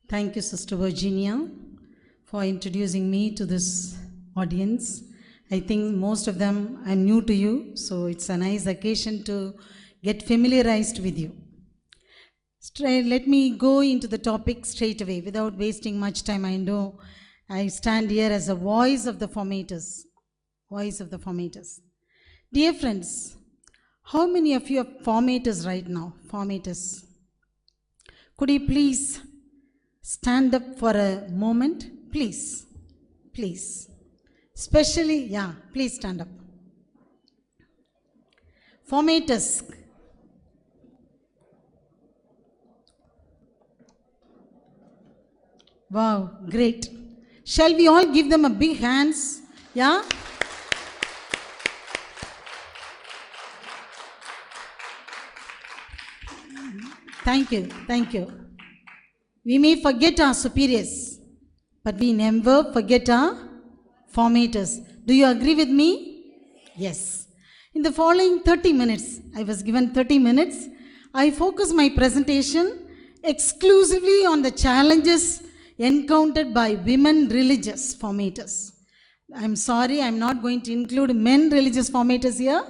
Thank you, Sister Virginia, for introducing me to this audience. I think most of them are new to you, so it's a nice occasion to get familiarized with you. Let me go into the topic straight away without wasting much time. I know I stand here as a voice of the formators. Voice of the formators. Dear friends, how many of you are formators right now? Formators. Could you please stand up for a moment? Please. Please. Especially, please stand up. Formators. Wow, great. Shall we all give them a big hands? Yeah? Thank you, thank you. We may forget our superiors, but we never forget our formators. Do you agree with me? Yes. In the following 30 minutes, I was given 30 minutes, I focus my presentation exclusively on the challenges encountered by women religious formators. I'm sorry, I'm not going to include men religious formators here,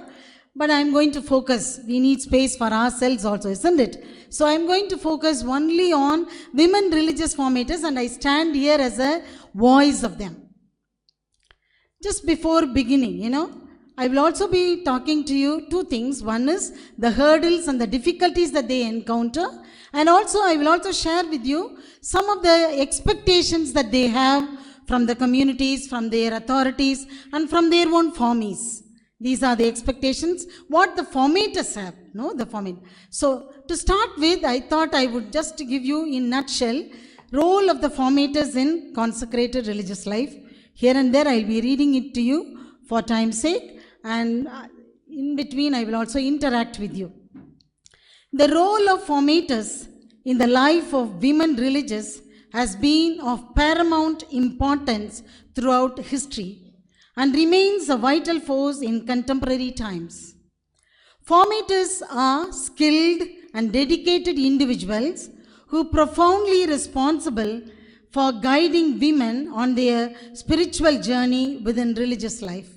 but I'm going to focus. We need space for ourselves also, isn't it? So I'm going to focus only on women religious formators, and I stand here as a voice of them. Just before beginning, I will also be talking to you two things. One is the hurdles and the difficulties that they encounter, and also I will also share with you some of the expectations that they have from the communities, from their authorities, and from their own formies. These are the expectations, what the formators have, the format. So to start with, I thought I would just give you in nutshell, role of the formators in consecrated religious life. Here and there I'll be reading it to you for time's sake, and in between I will also interact with you. The role of formators in the life of women religious has been of paramount importance throughout history and remains a vital force in contemporary times. Formators are skilled and dedicated individuals who are profoundly responsible for guiding women on their spiritual journey within religious life.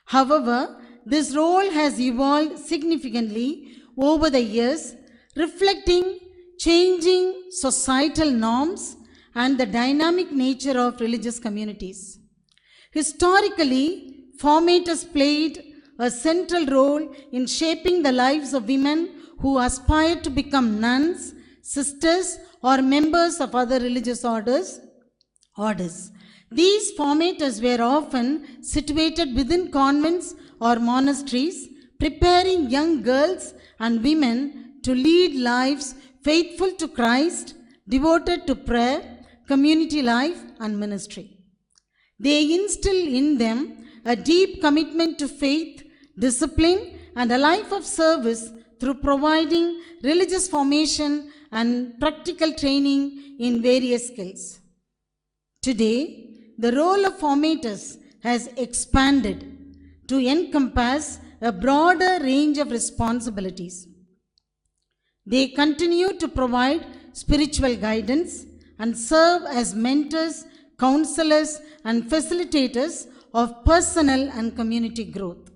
However, this role has evolved significantly over the years, reflecting changing societal norms and the dynamic nature of religious communities. Historically, formators played a central role in shaping the lives of women who aspired to become nuns, sisters, or members of other religious orders. These formators were often situated within convents or monasteries, preparing young girls and women to lead lives faithful to Christ, devoted to prayer, community life, and ministry. They instill in them a deep commitment to faith, discipline, and a life of service through providing religious formation and practical training in various skills. Today, the role of formators has expanded to encompass a broader range of responsibilities. They continue to provide spiritual guidance and serve as mentors, counselors, and facilitators of personal and community growth.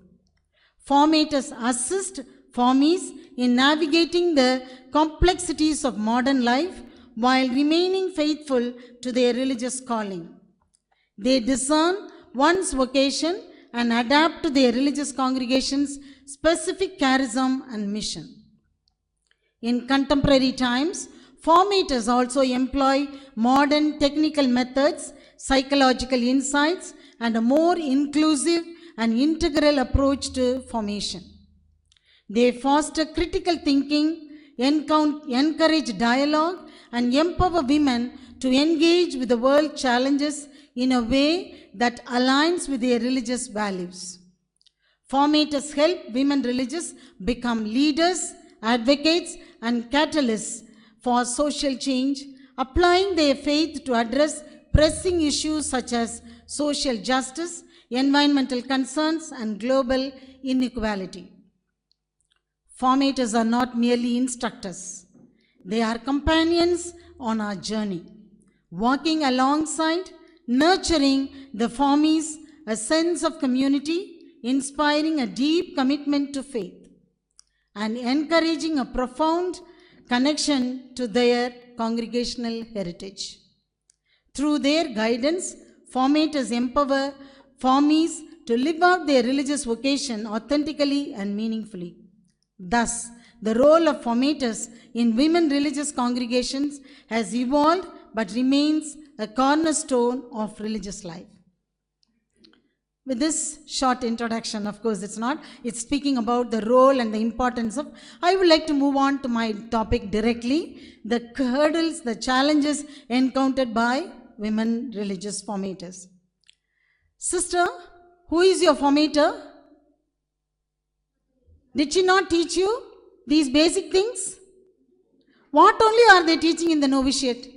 Formators assist formies in navigating the complexities of modern life while remaining faithful to their religious calling. They discern one's vocation and adapt to their religious congregation's specific charism and mission. In contemporary times, formators also employ modern technical methods, psychological insights, and a more inclusive and integral approach to formation. They foster critical thinking, encourage dialogue, and empower women to engage with the world challenges in a way that aligns with their religious values. Formators help women religious become leaders, advocates, and catalysts for social change, applying their faith to address pressing issues such as social justice, environmental concerns, and global inequality. Formators are not merely instructors. They are companions on our journey. walking alongside, nurturing the formies a sense of community, inspiring a deep commitment to faith, and encouraging a profound connection to their congregational heritage. Through their guidance, formators empower formies to live out their religious vocation authentically and meaningfully. Thus, the role of formators in women religious congregations has evolved but remains a cornerstone of religious life. With this short introduction, of course it's speaking about the role and the importance of, I would like to move on to my topic directly, the hurdles, the challenges encountered by women religious formators. Sister, who is your formator? Did she not teach you these basic things? What only are they teaching in the novitiate?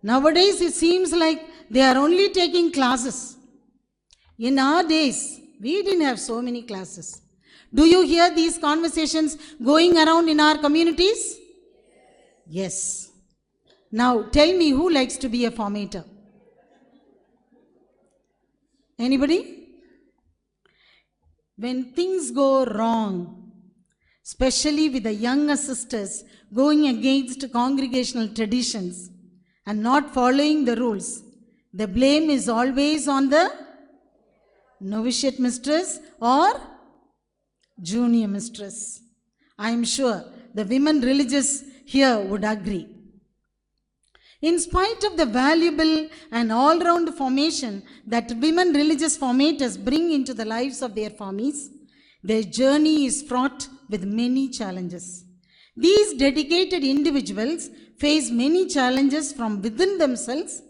Nowadays it seems like they are only taking classes. In our days, we didn't have so many classes. Do you hear these conversations going around in our communities? Yes. Now tell me, who likes to be a formator? Anybody? When things go wrong, especially with the younger sisters going against congregational traditions and not following the rules, the blame is always on the novitiate mistress or junior mistress. I am sure the women religious here would agree. In spite of the valuable and all-round formation that women religious formators bring into the lives of their formies, their journey is fraught with many challenges. These dedicated individuals face many challenges from within themselves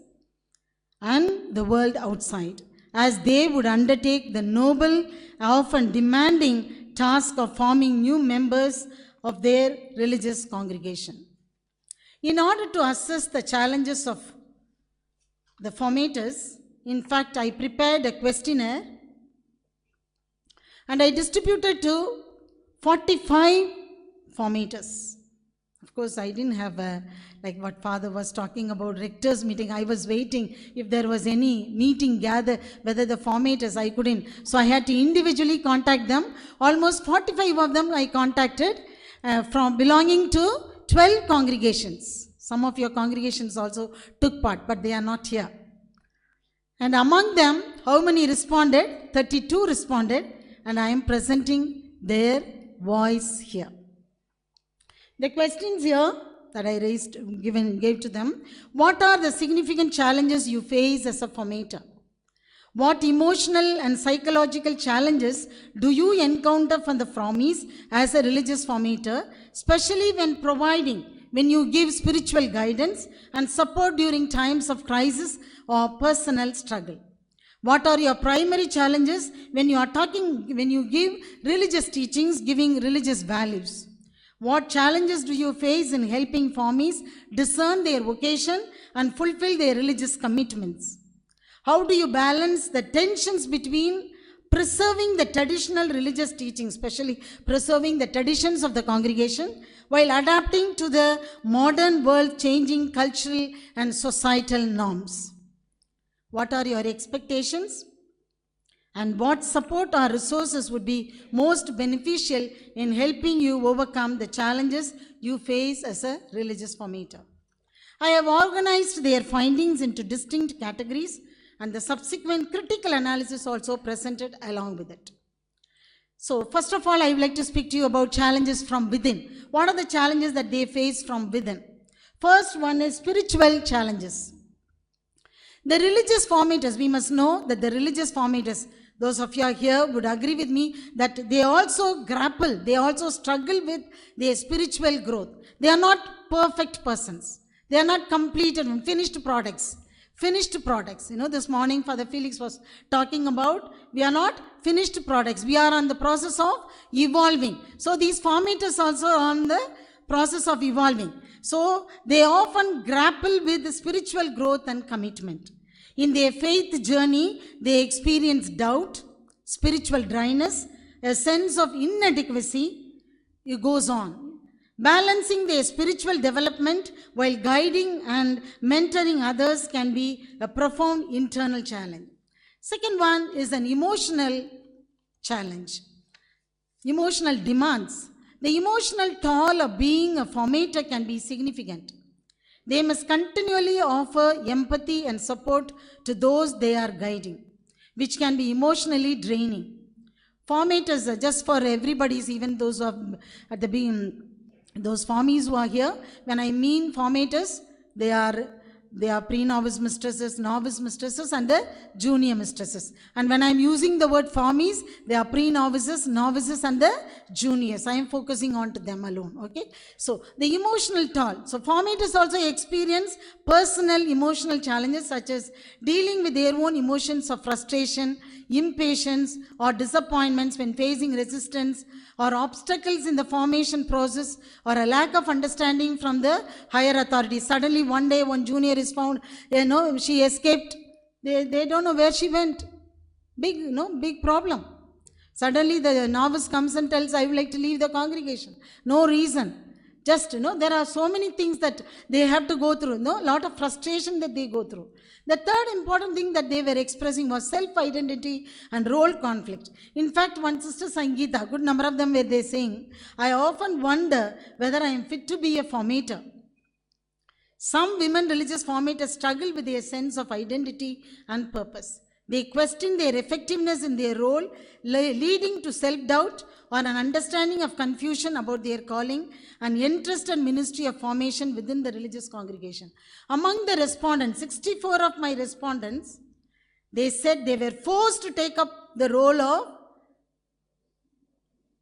and the world outside, as they would undertake the noble, often demanding task of forming new members of their religious congregation. In order to assess the challenges of the formators, in fact, I prepared a questionnaire and I distributed to 45 formators. Of course, I didn't have like what Father was talking about, rector's meeting. I was waiting if there was any meeting gather, whether the formators, I couldn't. So I had to individually contact them. Almost 45 of them I contacted from belonging to 12 congregations. Some of your congregations also took part, but they are not here. And among them, how many responded? 32 responded, and I am presenting their voice here. The questions here that I gave to them: what are the significant challenges you face as a formator? What emotional and psychological challenges do you encounter from the formies as a religious formator, especially when you give spiritual guidance and support during times of crisis or personal struggle? What are your primary challenges when you give religious teachings, giving religious values? What challenges do you face in helping formies discern their vocation and fulfill their religious commitments? How do you balance the tensions between preserving the traditional religious teachings, especially preserving the traditions of the congregation, while adapting to the modern world changing cultural and societal norms? What are your expectations? And what support or resources would be most beneficial in helping you overcome the challenges you face as a religious formator? I have organized their findings into distinct categories and the subsequent critical analysis also presented along with it. So first of all, I would like to speak to you about challenges from within. What are the challenges that they face from within? First one is spiritual challenges. The religious formators, we must know that the religious formators, those of you here would agree with me that they also grapple, they also struggle with their spiritual growth. They are not perfect persons. They are not completed, finished products. This morning Father Felix was talking about, we are not finished products. We are on the process of evolving. So these formators also are on the process of evolving. So they often grapple with the spiritual growth and commitment. In their faith journey, they experience doubt, spiritual dryness, a sense of inadequacy. It goes on. Balancing their spiritual development while guiding and mentoring others can be a profound internal challenge. Second one is an emotional challenge. Emotional demands. The emotional toll of being a formator can be significant. They must continually offer empathy and support to those they are guiding, which can be emotionally draining. Formators are just for everybody's, even those who are at the beginning, those formies who are here. When I mean formators, they are pre-novice mistresses, novice mistresses, and the junior mistresses. And when I am using the word formies, they are pre-novices, novices, and the juniors. I am focusing on to them alone. Okay. So the emotional toll. So formators also experience personal emotional challenges, such as dealing with their own emotions of frustration, impatience, or disappointments when facing resistance or obstacles in the formation process, or a lack of understanding from the higher authorities. Suddenly one day one junior is found, she escaped. They don't know where she went. Big problem. Suddenly the novice comes and tells, I would like to leave the congregation. No reason. Just, there are so many things that they have to go through, a lot of frustration that they go through. The third important thing that they were expressing was self-identity and role conflict. In fact, one sister Sangeeta, a good number of them were they saying, I often wonder whether I am fit to be a formator. Some women religious formators struggle with their sense of identity and purpose. They question their effectiveness in their role, leading to self-doubt or an understanding of confusion about their calling and interest and ministry of formation within the religious congregation. Among the respondents, 64 of my respondents, they said they were forced to take up the role of.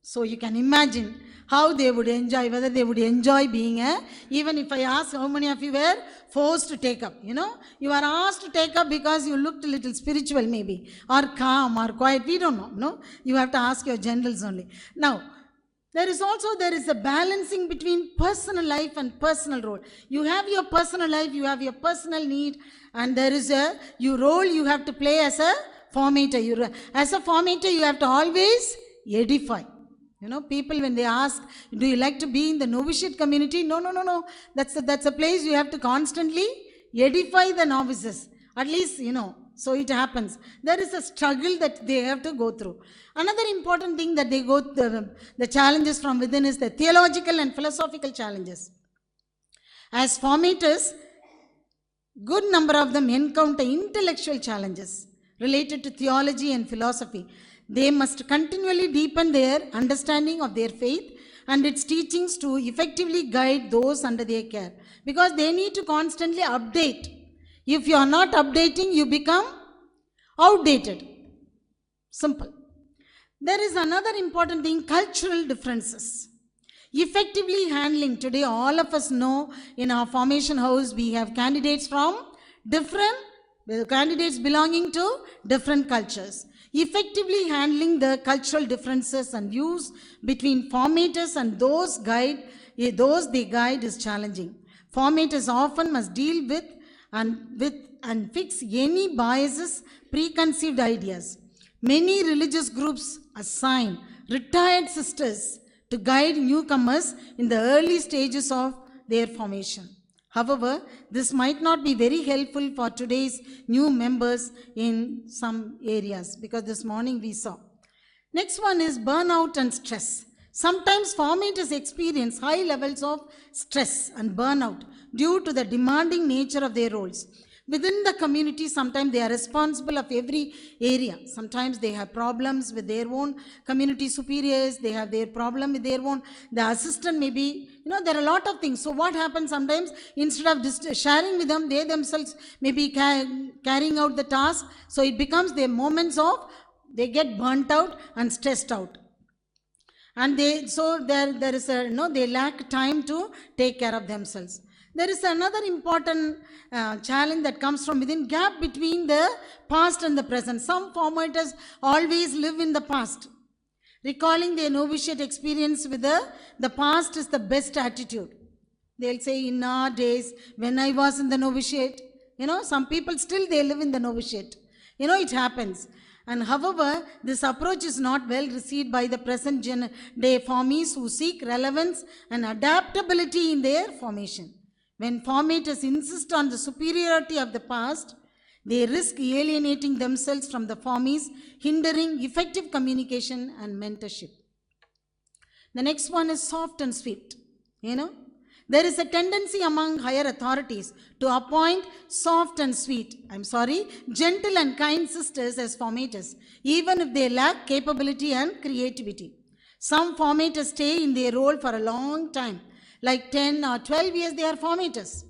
So you can imagine how they would enjoy, whether they would enjoy being even if I ask how many of you were forced to take up, you are asked to take up because you looked a little spiritual maybe, or calm or quiet, we don't know, no? You have to ask your generals only. Now, there is a balancing between personal life and personal role. You have your personal life, you have your personal need, and there is a role you have to play as a formator. As a formator, you have to always edify. People when they ask, do you like to be in the novitiate community? No. That's a place you have to constantly edify the novices. At least, so it happens. There is a struggle that they have to go through. Another important thing that they go through, the challenges from within, is the theological and philosophical challenges. As formators, good number of them encounter intellectual challenges related to theology and philosophy. They must continually deepen their understanding of their faith and its teachings to effectively guide those under their care, because they need to constantly update. If you are not updating, you become outdated. Simple. There is another important thing, cultural differences. Effectively handling, today all of us know in our formation house we have candidates belonging to different cultures. Effectively handling the cultural differences and views between formators and those they guide is challenging. Formators often must deal with and fix any biases, preconceived ideas. Many religious groups assign retired sisters to guide newcomers in the early stages of their formation. However, this might not be very helpful for today's new members in some areas, because this morning we saw. Next one is burnout and stress. Sometimes formators experience high levels of stress and burnout due to the demanding nature of their roles. Within the community, sometimes they are responsible of every area. Sometimes they have problems with their own community superiors, they have their problem with their own, the assistant maybe, there are a lot of things. So what happens sometimes, instead of sharing with them, they themselves may be carrying out the task. So it becomes their moments of, they get burnt out and stressed out. And they lack time to take care of themselves. There is another important challenge that comes from within, gap between the past and the present. Some formators always live in the past. Recalling their novitiate experience with the past is the best attitude. They'll say, in our days, when I was in the novitiate, some people still they live in the novitiate. It happens. And however, this approach is not well received by the present day formees who seek relevance and adaptability in their formation. When formators insist on the superiority of the past, they risk alienating themselves from the formees, hindering effective communication and mentorship. The next one is soft and sweet. There is a tendency among higher authorities to appoint gentle and kind sisters as formators, even if they lack capability and creativity. Some formators stay in their role for a long time, like 10 or 12 years they are formators,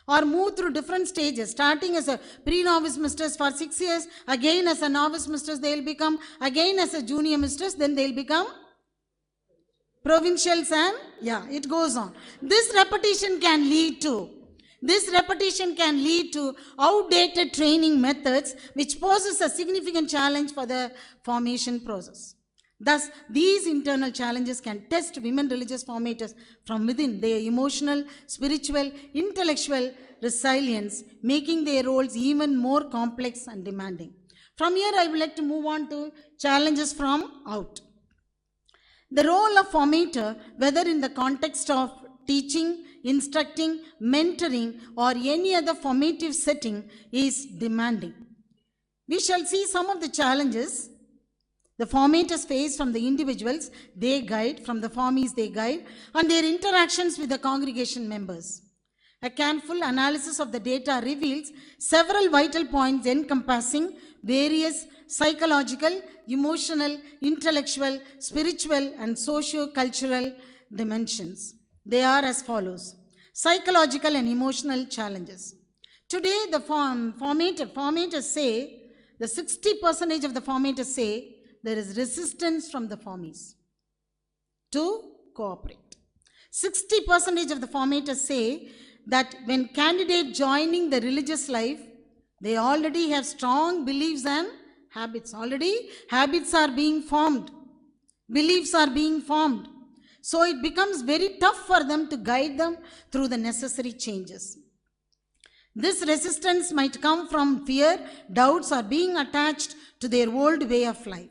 or move through different stages, starting as a pre-novice mistress for 6 years, again as a novice mistress they will become, again as a junior mistress, then they will become provincials, and it goes on. This repetition can lead to outdated training methods, which poses a significant challenge for the formation process. Thus, these internal challenges can test women religious formators from within their emotional, spiritual, intellectual resilience, making their roles even more complex and demanding. From here, I would like to move on to challenges from out. The role of formator, whether in the context of teaching, instructing, mentoring, or any other formative setting, is demanding. We shall see some of the challenges the formators face from the individuals they guide, from the formees they guide, and their interactions with the congregation members. A careful analysis of the data reveals several vital points encompassing various psychological, emotional, intellectual, spiritual, and socio-cultural dimensions. They are as follows. Psychological and emotional challenges. Today, the formators say, the 60% of the formators say, there is resistance from the formees to cooperate. 60% of the formators say that when candidates joining the religious life, they already have strong beliefs and habits. Already habits are being formed. Beliefs are being formed. So it becomes very tough for them to guide them through the necessary changes. This resistance might come from fear, doubts, or being attached to their old way of life.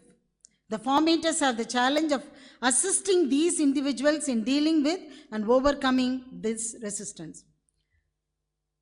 The formators have the challenge of assisting these individuals in dealing with and overcoming this resistance.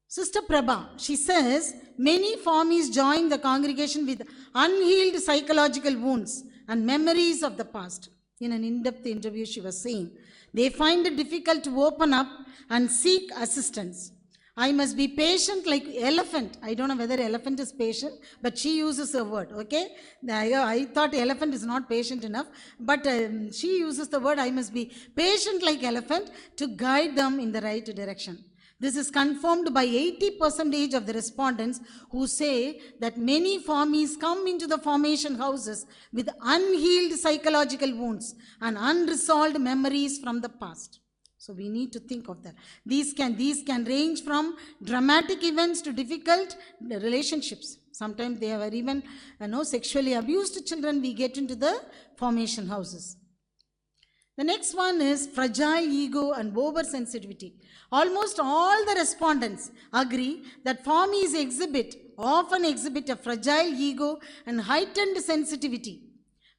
Sister Prabha, she says, many formees join the congregation with unhealed psychological wounds and memories of the past. In an in-depth interview, she was saying, they find it difficult to open up and seek assistance. I must be patient like elephant. I don't know whether elephant is patient, but she uses a word, okay? I thought elephant is not patient enough, but she uses the word, I must be patient like elephant to guide them in the right direction. This is confirmed by 80% of the respondents who say that many formees come into the formation houses with unhealed psychological wounds and unresolved memories from the past. So we need to think of that. These can range from dramatic events to difficult relationships. Sometimes they are even sexually abused children we get into the formation houses. The next one is fragile ego and oversensitivity. Almost all the respondents agree that formees often exhibit a fragile ego and heightened sensitivity,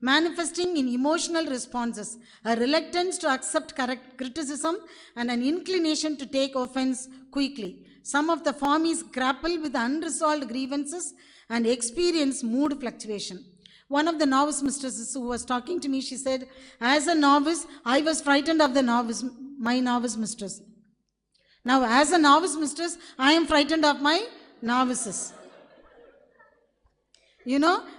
manifesting in emotional responses, a reluctance to accept criticism, and an inclination to take offense quickly. Some of the formees grapple with unresolved grievances and experience mood fluctuation. One of the novice mistresses who was talking to me, she said, as a novice, I was frightened of my novice mistress. Now, as a novice mistress, I am frightened of my novices.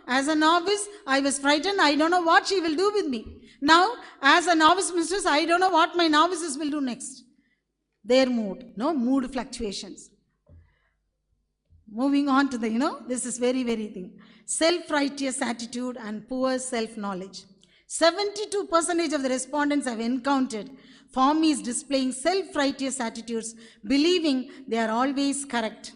As a novice, I was frightened. I don't know what she will do with me. Now, as a novice mistress, I don't know what my novices will do next. Their mood fluctuations. Moving on to this is very, very thing. Self-righteous attitude and poor self-knowledge. 72% of the respondents have encountered formees displaying self-righteous attitudes, believing they are always correct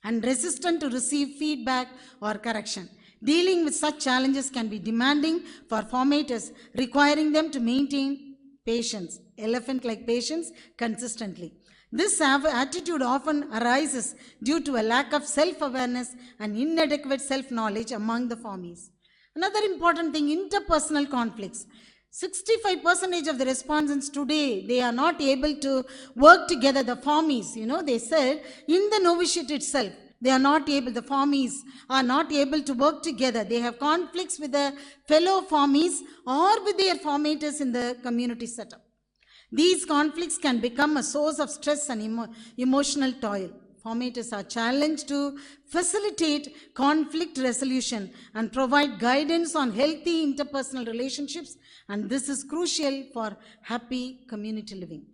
and resistant to receive feedback or correction. Dealing with such challenges can be demanding for formators, requiring them to maintain patience, elephant-like patience, consistently. This attitude often arises due to a lack of self-awareness and inadequate self-knowledge among the formies. Another important thing, interpersonal conflicts. 65% of the respondents today, they are not able to work together, the formies, they said in the novitiate itself, they are not able, the formies are not able to work together. They have conflicts with the fellow formies or with their formators in the community setup. These conflicts can become a source of stress and emotional toil. Formators are challenged to facilitate conflict resolution and provide guidance on healthy interpersonal relationships, and this is crucial for happy community living.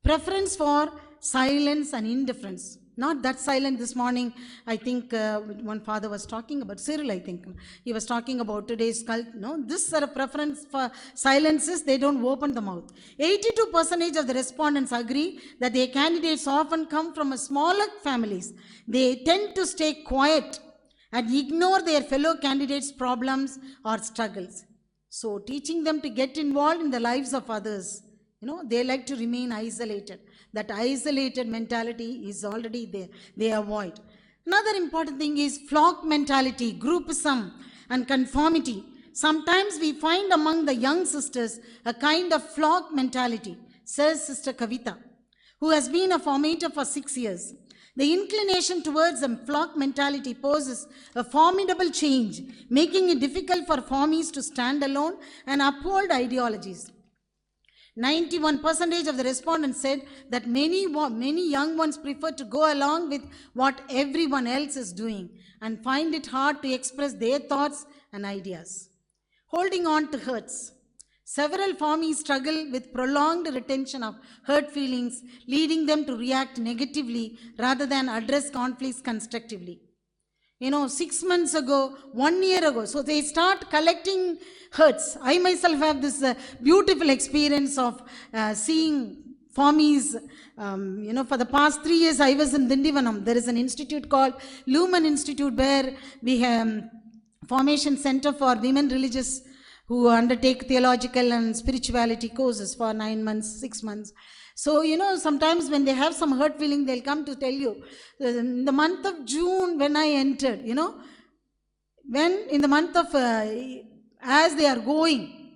Preference for silence and indifference. Not that silent this morning. I think one father was talking about Cyril, I think. He was talking about today's cult. No, this sort of preference for silences, they don't open the mouth. 82% of the respondents agree that their candidates often come from smaller families. They tend to stay quiet and ignore their fellow candidates' problems or struggles. So teaching them to get involved in the lives of others, they like to remain isolated. That isolated mentality is already there. They avoid. Another important thing is flock mentality, groupism, and conformity. Sometimes we find among the young sisters a kind of flock mentality, says Sister Kavita, who has been a formator for 6 years. The inclination towards a flock mentality poses a formidable change, making it difficult for formies to stand alone and uphold ideologies. 91% of the respondents said that many young ones prefer to go along with what everyone else is doing and find it hard to express their thoughts and ideas. Holding on to hurts. Several formies struggle with prolonged retention of hurt feelings, leading them to react negatively rather than address conflicts constructively. 6 months ago, 1 year ago, so they start collecting hurts. I myself have this beautiful experience of seeing formies. For the past 3 years, I was in Dindivanam. There is an institute called Lumen Institute where we have Formation Center for Women Religious who undertake theological and spirituality courses for 9 months, 6 months. So, sometimes when they have some hurt feeling, they'll come to tell you. In the month of June, when I entered, when in the month of, as they are going,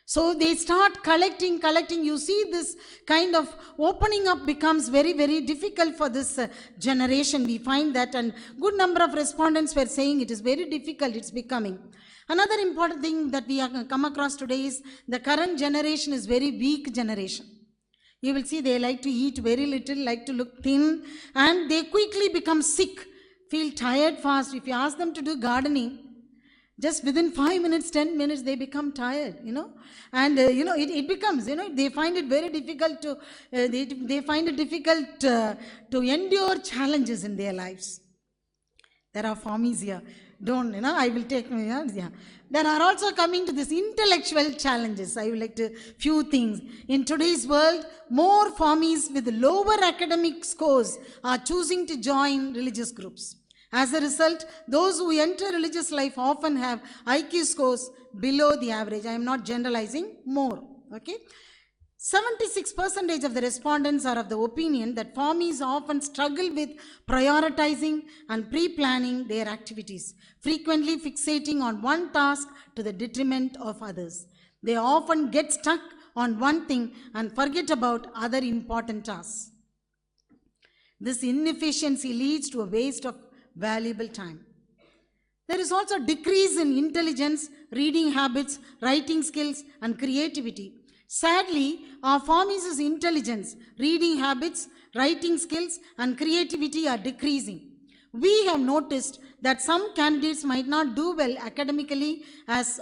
so they start collecting. You see this kind of opening up becomes very, very difficult for this generation. We find that, and good number of respondents were saying it is very difficult, it's becoming. Another important thing that we have come across today is the current generation is very weak generation. You will see they like to eat very little, like to look thin, and they quickly become sick, feel tired fast. If you ask them to do gardening, just within 5 minutes, 10 minutes, they become tired, and, it becomes, they find it very difficult to, they find it difficult to endure challenges in their lives. There are formies here. Don't, I will take, yeah. There are also coming to this intellectual challenges. I would like to, few things. In today's world, more formies with lower academic scores are choosing to join religious groups. As a result, those who enter religious life often have IQ scores below the average. I am not generalizing, more, okay? 76% of the respondents are of the opinion that formies often struggle with prioritizing and pre-planning their activities, frequently fixating on one task to the detriment of others. They often get stuck on one thing and forget about other important tasks. This inefficiency leads to a waste of valuable time. There is also a decrease in intelligence, reading habits, writing skills, and creativity. Sadly, our formies' intelligence, reading habits, writing skills, and creativity are decreasing. We have noticed that some candidates might not do well academically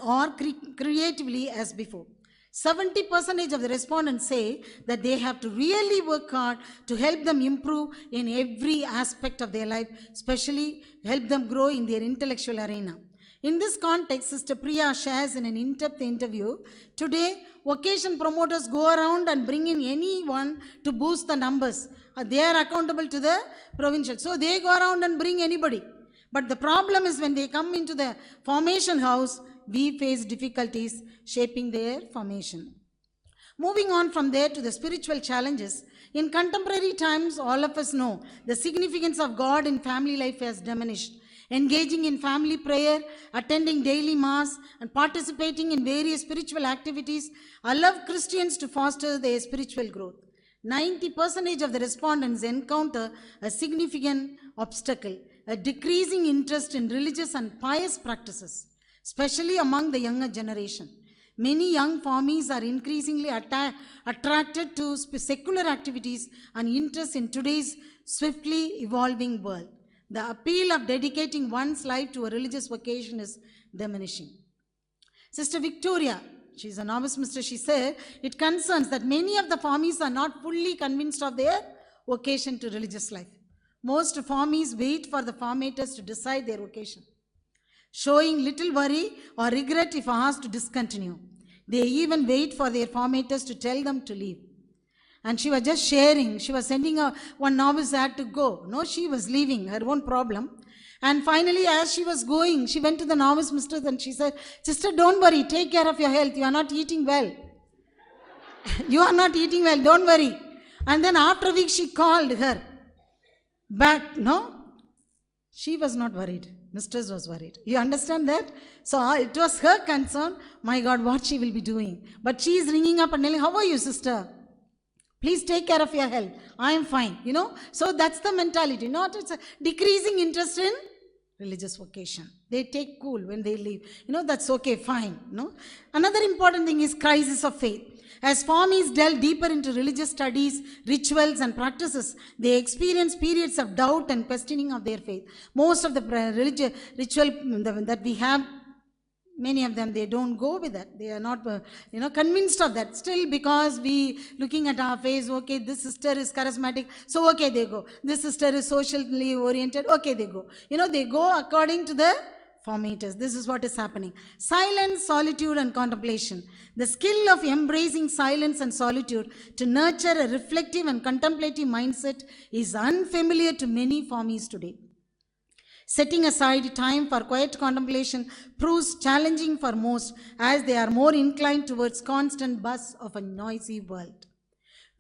or creatively as before. 70% of the respondents say that they have to really work hard to help them improve in every aspect of their life, especially help them grow in their intellectual arena. In this context, Sister Priya shares in an in-depth interview, today, vocation promoters go around and bring in anyone to boost the numbers. They are accountable to the provincial. So they go around and bring anybody. But the problem is when they come into the formation house, we face difficulties shaping their formation. Moving on from there to the spiritual challenges, in contemporary times, all of us know the significance of God in family life has diminished. Engaging in family prayer, attending daily mass, and participating in various spiritual activities allow Christians to foster their spiritual growth. 90% of the respondents encounter a significant obstacle, a decreasing interest in religious and pious practices, especially among the younger generation. Many young formies are increasingly attracted to secular activities and interests in today's swiftly evolving world. The appeal of dedicating one's life to a religious vocation is diminishing. Sister Victoria, she's a novice mistress, she said, it concerns that many of the formies are not fully convinced of their vocation to religious life. Most formies wait for the formators to decide their vocation, showing little worry or regret if asked to discontinue. They even wait for their formators to tell them to leave. And she was just sharing, she was sending one novice had to go. No, she was leaving, her own problem. And finally, as she was going, she went to the novice mistress and she said, sister, don't worry, take care of your health, you are not eating well. You are not eating well, don't worry. And then after a week, she called her back, no? She was not worried. Mistress was worried. You understand that? So it was her concern, my God, what she will be doing. But she is ringing up and telling, how are you, sister? Please take care of your health. I am fine, you know. So that's the mentality. Not it's a decreasing interest in religious vocation. They take cool when they leave. You know, that's okay, fine. No. Another important thing is crisis of faith. As formies delve deeper into religious studies, rituals and practices, they experience periods of doubt and questioning of their faith. Most of the religious ritual that we have, many of them, they don't go with that. They are not, convinced of that. Still, because we looking at our face, okay, this sister is charismatic, so okay, they go. This sister is socially oriented, okay, they go. You know, they go according to the formators. This is what is happening. Silence, solitude and contemplation. The skill of embracing silence and solitude to nurture a reflective and contemplative mindset is unfamiliar to many formies today. Setting aside time for quiet contemplation proves challenging for most, as they are more inclined towards constant buzz of a noisy world.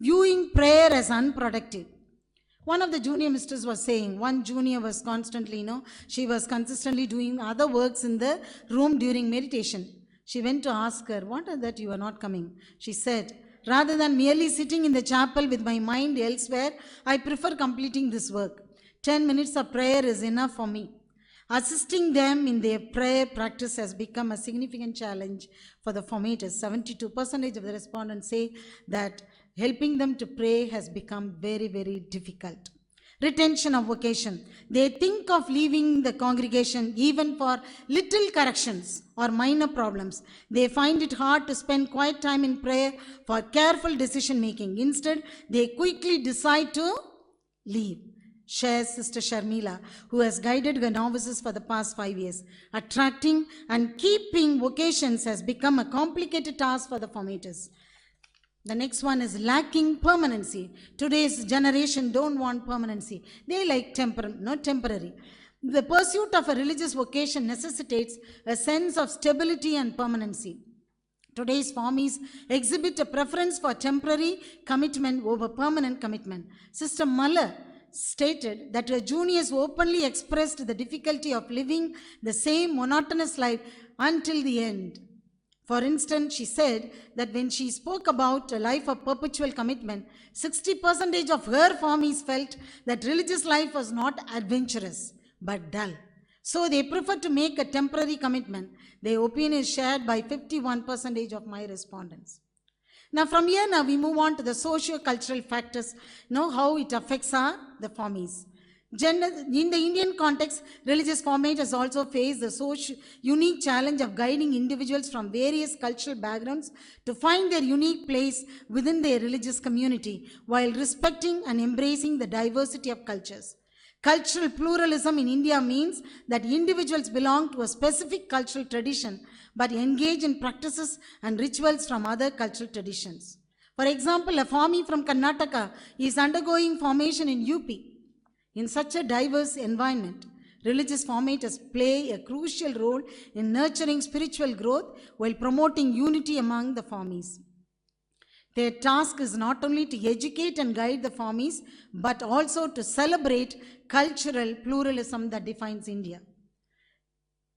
Viewing prayer as unproductive. One of the junior misters was saying, one junior was constantly, she was consistently doing other works in the room during meditation. She went to ask her, what is that you are not coming? She said, rather than merely sitting in the chapel with my mind elsewhere, I prefer completing this work. 10 minutes of prayer is enough for me. Assisting them in their prayer practice has become a significant challenge for the formators. 72% of the respondents say that helping them to pray has become very, very difficult. Retention of vocation. They think of leaving the congregation even for little corrections or minor problems. They find it hard to spend quiet time in prayer for careful decision making. Instead, they quickly decide to leave. Shares Sister Sharmila, who has guided her novices for the past 5 years. Attracting and keeping vocations has become a complicated task for the formators. The next one is lacking permanency. Today's generation don't want permanency. They like temporary. The pursuit of a religious vocation necessitates a sense of stability and permanency. Today's formies exhibit a preference for temporary commitment over permanent commitment. Sister Muller stated that her juniors openly expressed the difficulty of living the same monotonous life until the end. For instance, she said that when she spoke about a life of perpetual commitment, 60% of her formies felt that religious life was not adventurous, but dull. So they prefer to make a temporary commitment. Their opinion is shared by 51% of my respondents. Now from here, we move on to the socio-cultural factors, how it affects the formies. In the Indian context, religious formators also face the unique challenge of guiding individuals from various cultural backgrounds to find their unique place within their religious community while respecting and embracing the diversity of cultures. Cultural pluralism in India means that individuals belong to a specific cultural tradition but engage in practices and rituals from other cultural traditions. For example, a formie from Karnataka is undergoing formation in UP. In such a diverse environment, religious formators play a crucial role in nurturing spiritual growth while promoting unity among the formies. Their task is not only to educate and guide the formies, but also to celebrate cultural pluralism that defines India.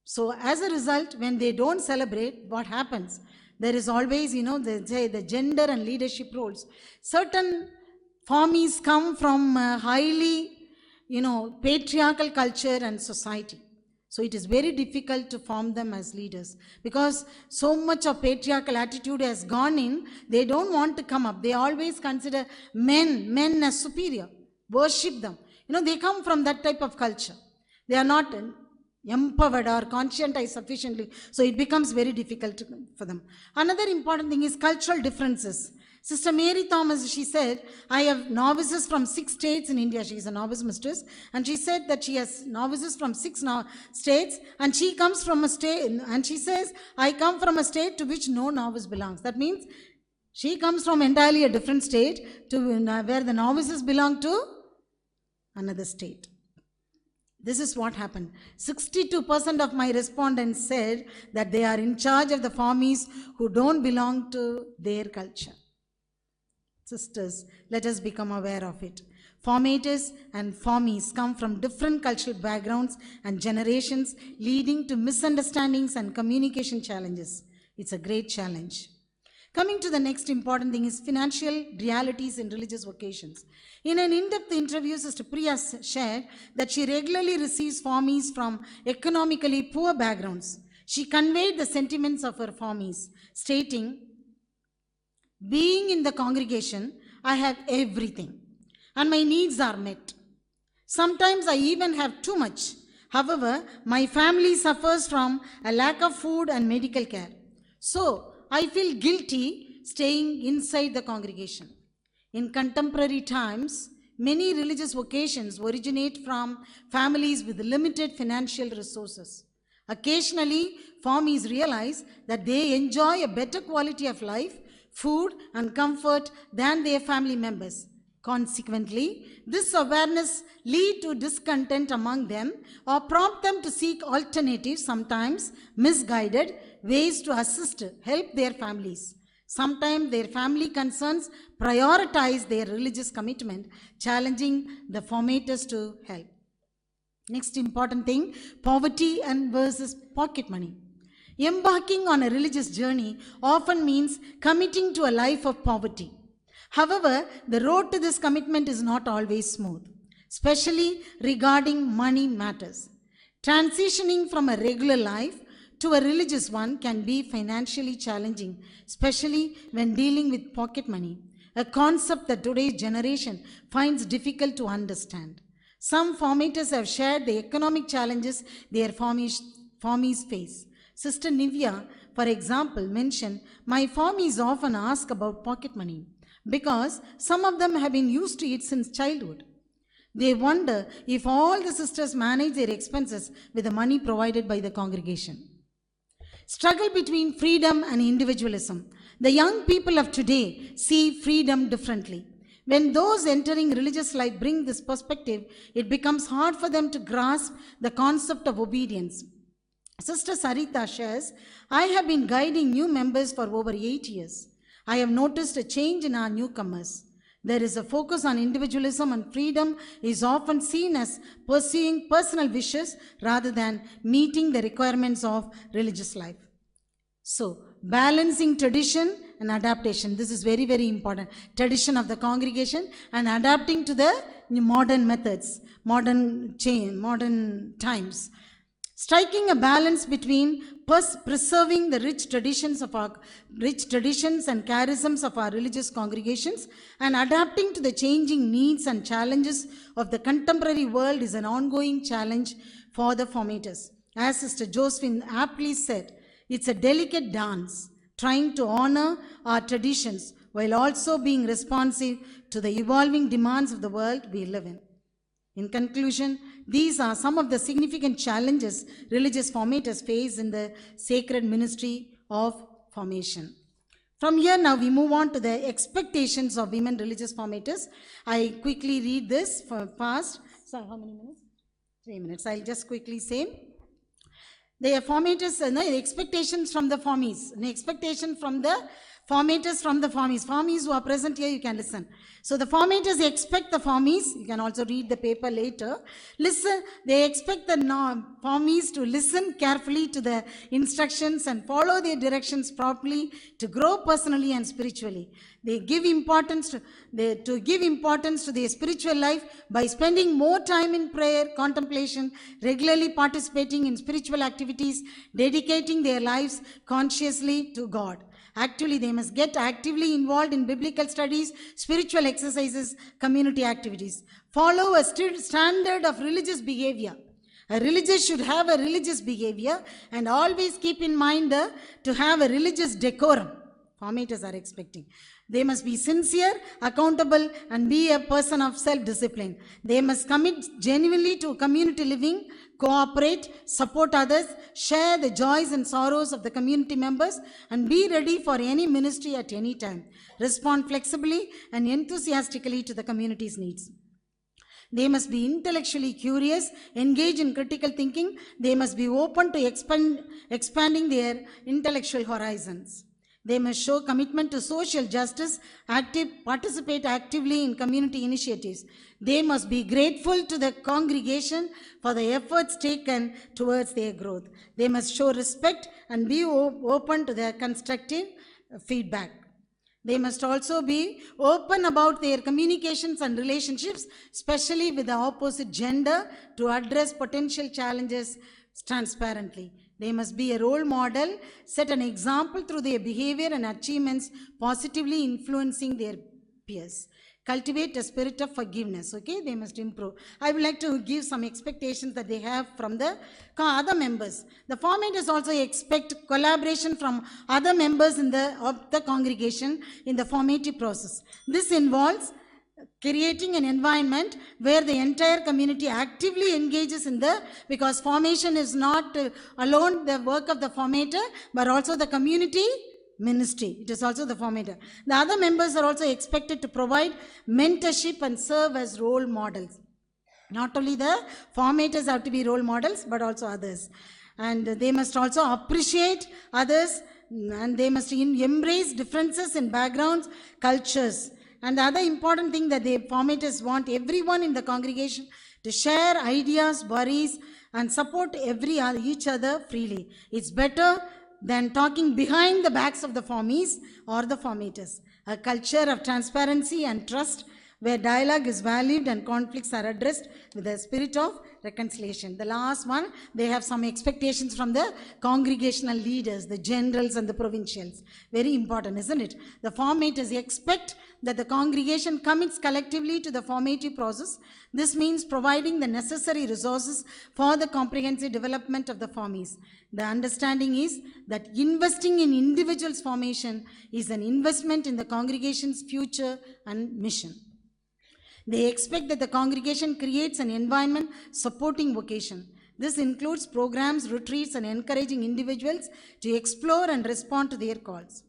So as a result, when they don't celebrate, what happens? There is always, the gender and leadership roles. Certain formies come from highly, patriarchal culture and society. So it is very difficult to form them as leaders because so much of patriarchal attitude has gone in. They don't want to come up. They always consider men as superior, worship them. They come from that type of culture. They are not empowered or conscientized sufficiently. So it becomes very difficult for them. Another important thing is cultural differences. Sister Mary Thomas, she said, I have novices from 6 states in India. She is a novice mistress. And she said that she has novices from 6 states. And she comes from a state, and she says, I come from a state to which no novice belongs. That means she comes from entirely a different state to where the novices belong to another state. This is what happened. 62% of my respondents said that they are in charge of the formies who don't belong to their culture. Sisters, let us become aware of it. Formators and formies come from different cultural backgrounds and generations, leading to misunderstandings and communication challenges. It's a great challenge. Coming to the next important thing is financial realities in religious vocations. In an in-depth interview, Sister Priya shared that she regularly receives formies from economically poor backgrounds. She conveyed the sentiments of her formies, stating, being in the congregation, I have everything and my needs are met. Sometimes I even have too much. However, my family suffers from a lack of food and medical care. So, I feel guilty staying inside the congregation. In contemporary times, many religious vocations originate from families with limited financial resources. Occasionally, formies realize that they enjoy a better quality of life, food, and comfort than their family members. Consequently, this awareness leads to discontent among them or prompt them to seek alternatives, sometimes misguided, ways to help their families. Sometimes their family concerns prioritize their religious commitment, challenging the formators to help. Next important thing, poverty and versus pocket money. Embarking on a religious journey often means committing to a life of poverty. However, the road to this commitment is not always smooth, especially regarding money matters. Transitioning from a regular life to a religious one can be financially challenging, especially when dealing with pocket money, a concept that today's generation finds difficult to understand. Some formators have shared the economic challenges their formies face. Sister Nivya, for example, mentioned, my formies often ask about pocket money because some of them have been used to it since childhood. They wonder if all the sisters manage their expenses with the money provided by the congregation. Struggle between freedom and individualism. The young people of today see freedom differently. When those entering religious life bring this perspective, it becomes hard for them to grasp the concept of obedience. Sister Sarita shares, I have been guiding new members for over 8 years. I have noticed a change in our newcomers. There is a focus on individualism, and freedom is often seen as pursuing personal wishes rather than meeting the requirements of religious life. So, balancing tradition and adaptation. This is very, very important. Tradition of the congregation and adapting to the modern methods, modern times. Striking a balance between preserving the rich traditions and charisms of our religious congregations and adapting to the changing needs and challenges of the contemporary world is an ongoing challenge for the formators. As Sister Josephine aptly said, it's a delicate dance, trying to honor our traditions while also being responsive to the evolving demands of the world we live in. In conclusion, these are some of the significant challenges religious formators face in the sacred ministry of formation. From here now we move on to the expectations of women religious formators. I quickly read this fast. So how many minutes? 3 minutes. I'll just quickly say. The formators, the expectations from the formies, an expectation from the Formators from the formies. Formies who are present here, you can listen. So the formators expect the formies, you can also read the paper later. Listen, they expect the formies to listen carefully to the instructions and follow their directions properly to grow personally and spiritually. They give importance to their spiritual life by spending more time in prayer, contemplation, regularly participating in spiritual activities, dedicating their lives consciously to God. Actually, they must get actively involved in biblical studies, spiritual exercises, community activities. Follow a standard of religious behavior. A religious should have a religious behavior and always keep in mind to have a religious decorum. Formators are expecting. They must be sincere, accountable, and be a person of self-discipline. They must commit genuinely to community living, cooperate, support others, share the joys and sorrows of the community members, and be ready for any ministry at any time. Respond flexibly and enthusiastically to the community's needs. They must be intellectually curious, engage in critical thinking. They must be open to expanding their intellectual horizons. They must show commitment to social justice, participate actively in community initiatives. They must be grateful to the congregation for the efforts taken towards their growth. They must show respect and be open to their constructive feedback. They must also be open about their communications and relationships, especially with the opposite gender, to address potential challenges transparently. They must be a role model, set an example through their behavior and achievements, positively influencing their peers. Cultivate a spirit of forgiveness, okay? They must improve. I would like to give some expectations that they have from the other members. The formators also expect collaboration from other members of the congregation in the formative process. This involves creating an environment where the entire community actively engages in because formation is not alone the work of the formator, but also the community ministry. It is also the formator. The other members are also expected to provide mentorship and serve as role models. Not only the formators have to be role models, but also others. And they must also appreciate others, and they must embrace differences in backgrounds, cultures. And the other important thing that the formators want everyone in the congregation to share ideas, worries, and support each other freely. It's better than talking behind the backs of the formies or the formators. A culture of transparency and trust where dialogue is valued and conflicts are addressed with a spirit of reconciliation. The last one, they have some expectations from the congregational leaders, the generals and the provincials. Very important, isn't it? The formators expect that the congregation commits collectively to the formative process. This means providing the necessary resources for the comprehensive development of the formies. The understanding is that investing in individuals' formation is an investment in the congregation's future and mission. They expect that the congregation creates an environment supporting vocation. This includes programs, retreats, and encouraging individuals to explore and respond to their calls.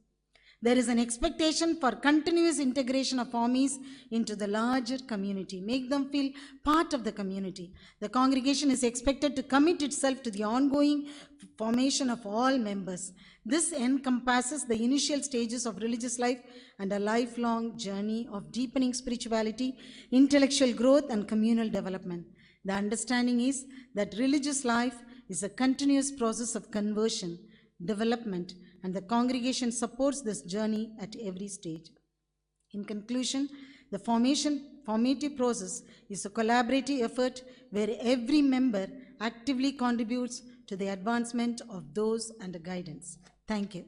There is an expectation for continuous integration of formies into the larger community. Make them feel part of the community. The congregation is expected to commit itself to the ongoing formation of all members. This encompasses the initial stages of religious life and a lifelong journey of deepening spirituality, intellectual growth, and communal development. The understanding is that religious life is a continuous process of conversion, development, and the congregation supports this journey at every stage. In conclusion, the formative process is a collaborative effort where every member actively contributes to the advancement of those under guidance. Thank you.